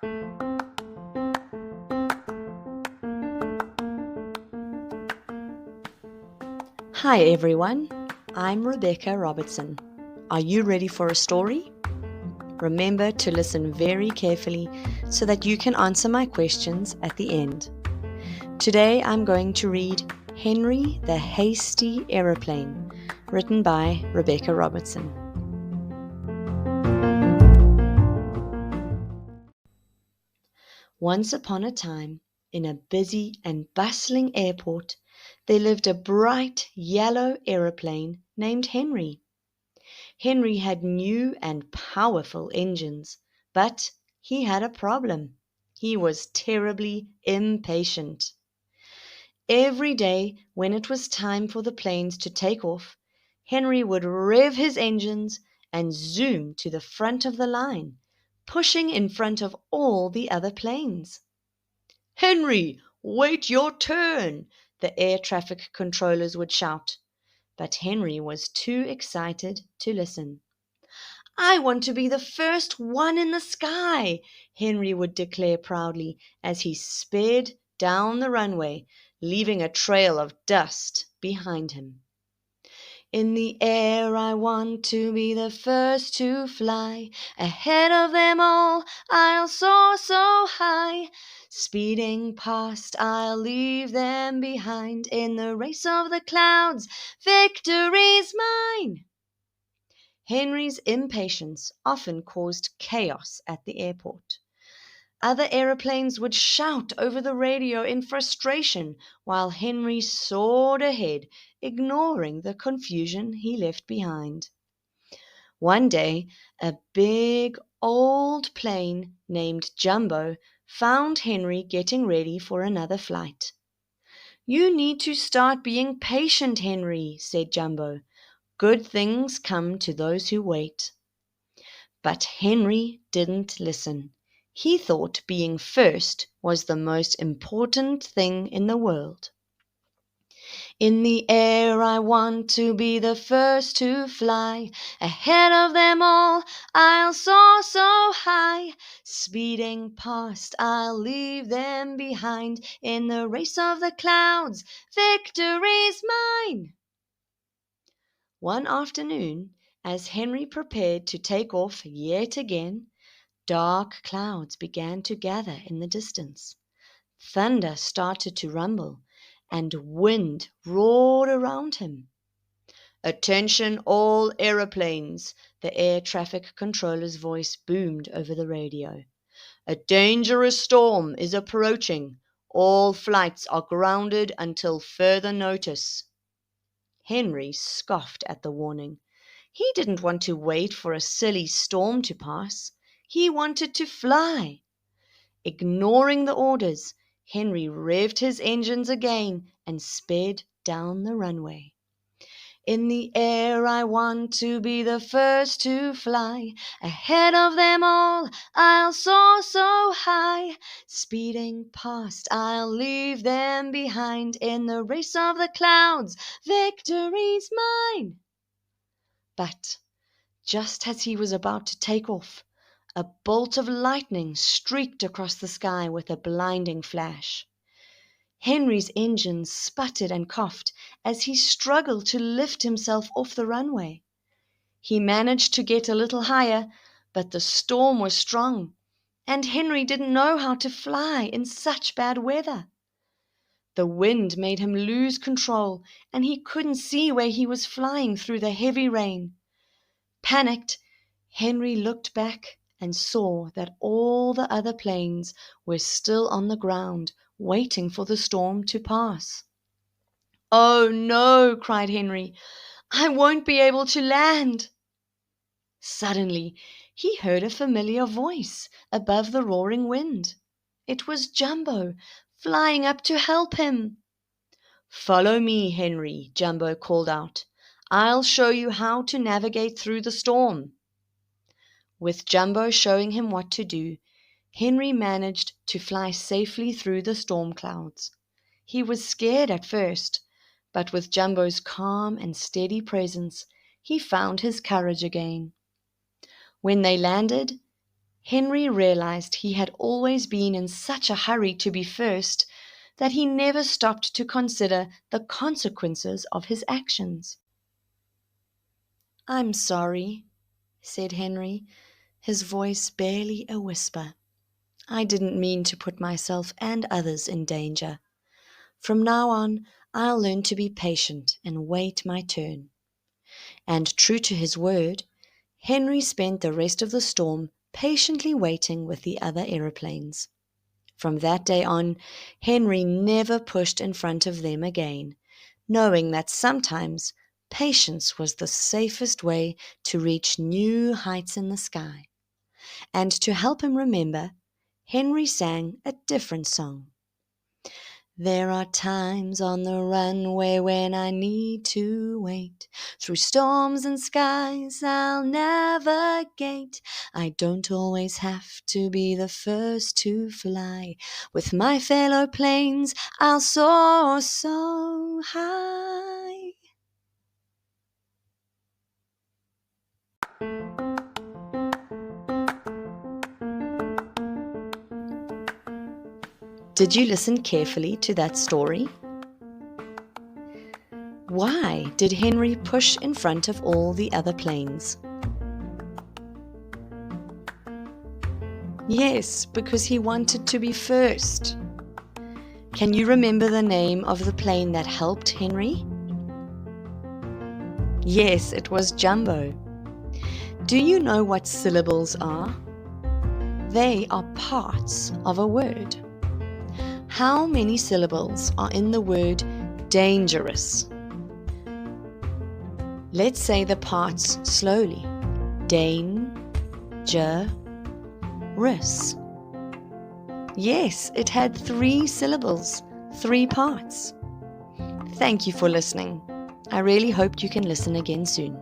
Hi everyone, I'm Rebecca Robertson. Are you ready for a story? Remember to listen very carefully so that you can answer my questions at the end. Today I'm going to read Henry the Hasty Aeroplane, written by Rebecca Robertson. Once upon a time, in a busy and bustling airport, there lived a bright yellow aeroplane named Henry. Henry had new and powerful engines, but he had a problem. He was terribly impatient. Every day, when it was time for the planes to take off, Henry would rev his engines and zoom to the front of the line, pushing in front of all the other planes. "Henry, wait your turn!" the air traffic controllers would shout. But Henry was too excited to listen. "I want to be the first one in the sky," Henry would declare proudly as he sped down the runway, leaving a trail of dust behind him. "In the air I want to be the first to fly. Ahead of them all I'll soar so high. Speeding past I'll leave them behind. In the race of the clouds, victory's mine." Henry's impatience often caused chaos at the airport. Other aeroplanes would shout over the radio in frustration while Henry soared ahead, ignoring the confusion he left behind. One day, a big old plane named Jumbo found Henry getting ready for another flight. "You need to start being patient, Henry," said Jumbo. "Good things come to those who wait." But Henry didn't listen. He thought being first was the most important thing in the world. "In the air I want to be the first to fly. Ahead of them all I'll soar so high. Speeding past I'll leave them behind. In the race of the clouds, victory's mine." One afternoon, as Henry prepared to take off yet again, dark clouds began to gather in the distance. Thunder started to rumble, and wind roared around him. "Attention all aeroplanes," the air traffic controller's voice boomed over the radio. "A dangerous storm is approaching. All flights are grounded until further notice." Henry scoffed at the warning. He didn't want to wait for a silly storm to pass. He wanted to fly. Ignoring the orders, Henry revved his engines again and sped down the runway. "In the air I want to be the first to fly. Ahead of them all I'll soar so high. Speeding past I'll leave them behind. In the race of the clouds, victory's mine." But just as he was about to take off, a bolt of lightning streaked across the sky with a blinding flash. Henry's engines sputtered and coughed as he struggled to lift himself off the runway. He managed to get a little higher, but the storm was strong, and Henry didn't know how to fly in such bad weather. The wind made him lose control, and he couldn't see where he was flying through the heavy rain. Panicked, Henry looked back and saw that all the other planes were still on the ground, waiting for the storm to pass. "Oh no," cried Henry, "I won't be able to land." Suddenly, he heard a familiar voice above the roaring wind. It was Jumbo, flying up to help him. "Follow me, Henry," Jumbo called out. "I'll show you how to navigate through the storm." With Jumbo showing him what to do, Henry managed to fly safely through the storm clouds. He was scared at first, but with Jumbo's calm and steady presence, he found his courage again. When they landed, Henry realized he had always been in such a hurry to be first that he never stopped to consider the consequences of his actions. "I'm sorry," said Henry, his voice barely a whisper. "I didn't mean to put myself and others in danger. From now on, I'll learn to be patient and wait my turn." And true to his word, Henry spent the rest of the storm patiently waiting with the other aeroplanes. From that day on, Henry never pushed in front of them again, knowing that sometimes patience was the safest way to reach new heights in the sky. And to help him remember, Henry sang a different song. "There are times on the runway when I need to wait. Through storms and skies I'll navigate. I don't always have to be the first to fly. With my fellow planes I'll soar so high." Did you listen carefully to that story? Why did Henry push in front of all the other planes? Yes, because he wanted to be first. Can you remember the name of the plane that helped Henry? Yes, it was Jumbo. Do you know what syllables are? They are parts of a word. How many syllables are in the word dangerous? Let's say the parts slowly. Dan-ger-rous. Yes, it had 3 syllables, 3 parts. Thank you for listening. I really hope you can listen again soon.